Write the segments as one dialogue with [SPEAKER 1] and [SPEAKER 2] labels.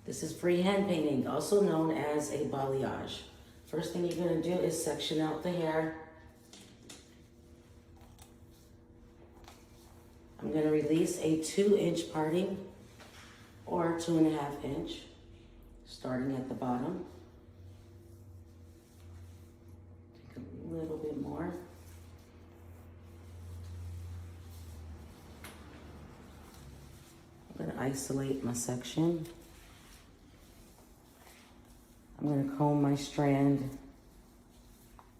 [SPEAKER 1] This is freehand painting, also known as a balayage. First thing you're gonna do is section out the hair. I'm gonna release a 2-inch parting or 2.5 inch, starting at the bottom. Take a little bit more. I'm gonna isolate my section. I'm gonna comb my strand,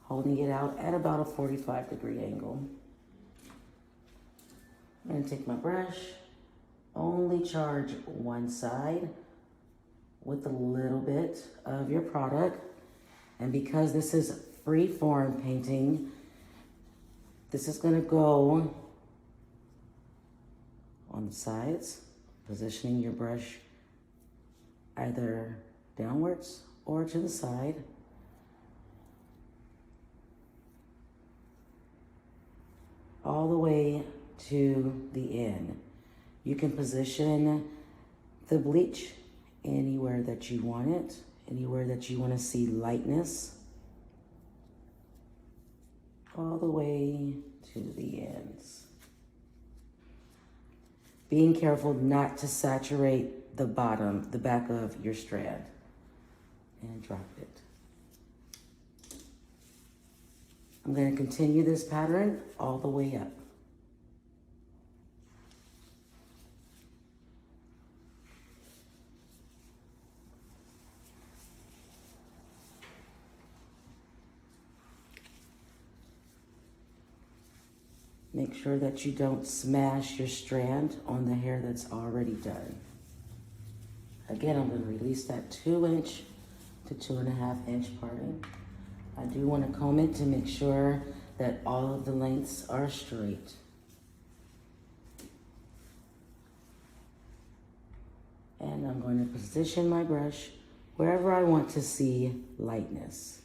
[SPEAKER 1] holding it out at about a 45-degree angle. I'm gonna take my brush, only charge one side with a little bit of your product. And because this is freeform painting, this is gonna go on the sides, positioning your brush either downwards or to the side. All the way to the end. You can position the bleach anywhere that you want it, anywhere that you want to see lightness, all the way to the ends. Being careful not to saturate the bottom, the back of your strand, and drop it. I'm going to continue this pattern all the way up. Make sure that you don't smash your strand on the hair that's already done. Again, I'm going to release that 2-inch to 2.5 inch parting. I do want to comb it to make sure that all of the lengths are straight. And I'm going to position my brush wherever I want to see lightness.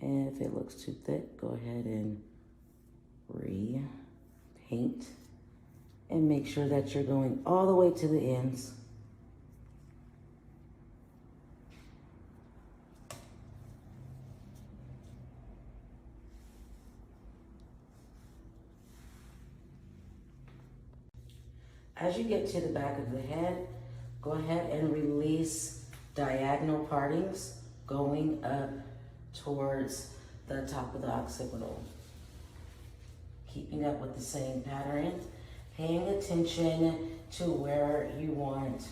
[SPEAKER 1] And if it looks too thick, go ahead and repaint and make sure that you're going all the way to the ends. As you get to the back of the head, go ahead and release diagonal partings going up towards the top of the occipital. Keeping up with the same pattern, paying attention to where you want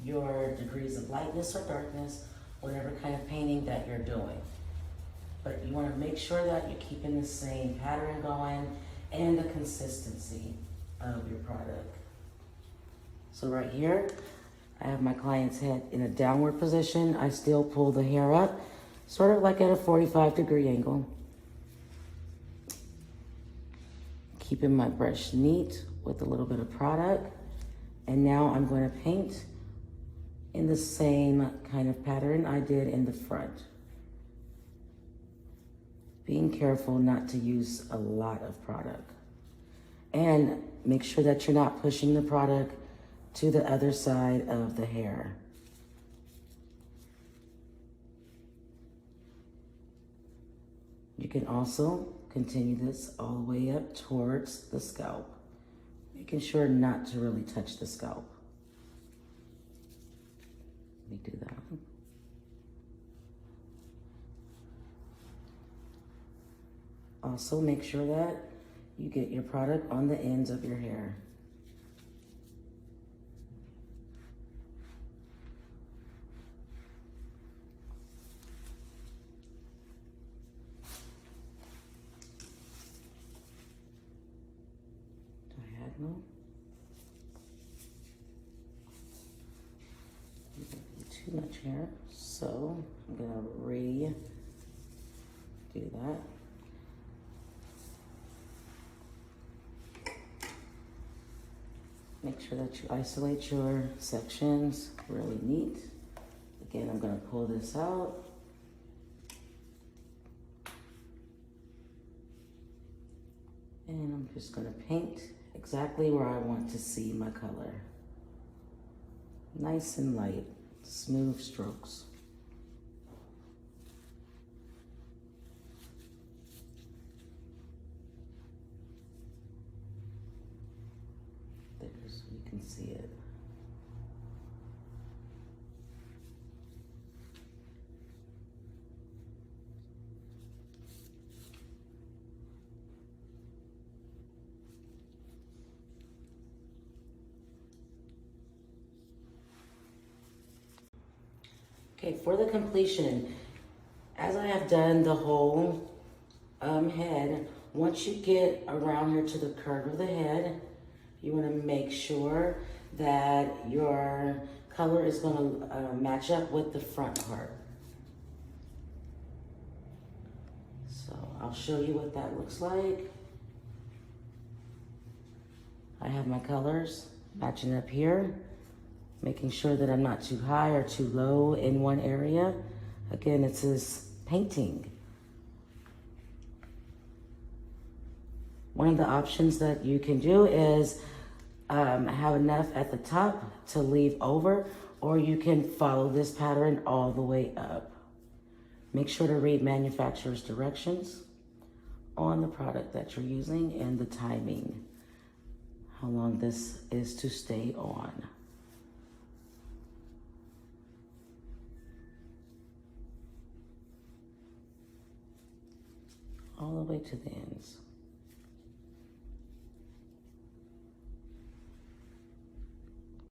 [SPEAKER 1] your degrees of lightness or darkness, whatever kind of painting that you're doing. But you want to make sure that you're keeping the same pattern going and the consistency of your product. So right here, I have my client's head in a downward position. I still pull the hair up, sort of like at a 45-degree angle. Keeping my brush neat with a little bit of product. And now I'm going to paint in the same kind of pattern I did in the front. Being careful not to use a lot of product. And make sure that you're not pushing the product to the other side of the hair. You can also continue this all the way up towards the scalp, making sure not to really touch the scalp. Let me do that. Also, make sure that you get your product on the ends of your hair. Too much hair, so I'm gonna redo that. Make sure that you isolate your sections really neat. Again, I'm gonna pull this out. And I'm just gonna paint exactly where I want to see my color. Nice and light, smooth strokes. There, so you can see it. Okay, for the completion, as I have done the whole head, once you get around here to the curve of the head, you want to make sure that your color is going to match up with the front part. So I'll show you what that looks like. I have my colors matching up here, making sure that I'm not too high or too low in one area. Again, it's this painting. One of the options that you can do is have enough at the top to leave over, or you can follow this pattern all the way up. Make sure to read manufacturer's directions on the product that you're using and the timing, how long this is to stay on. All the way to the ends.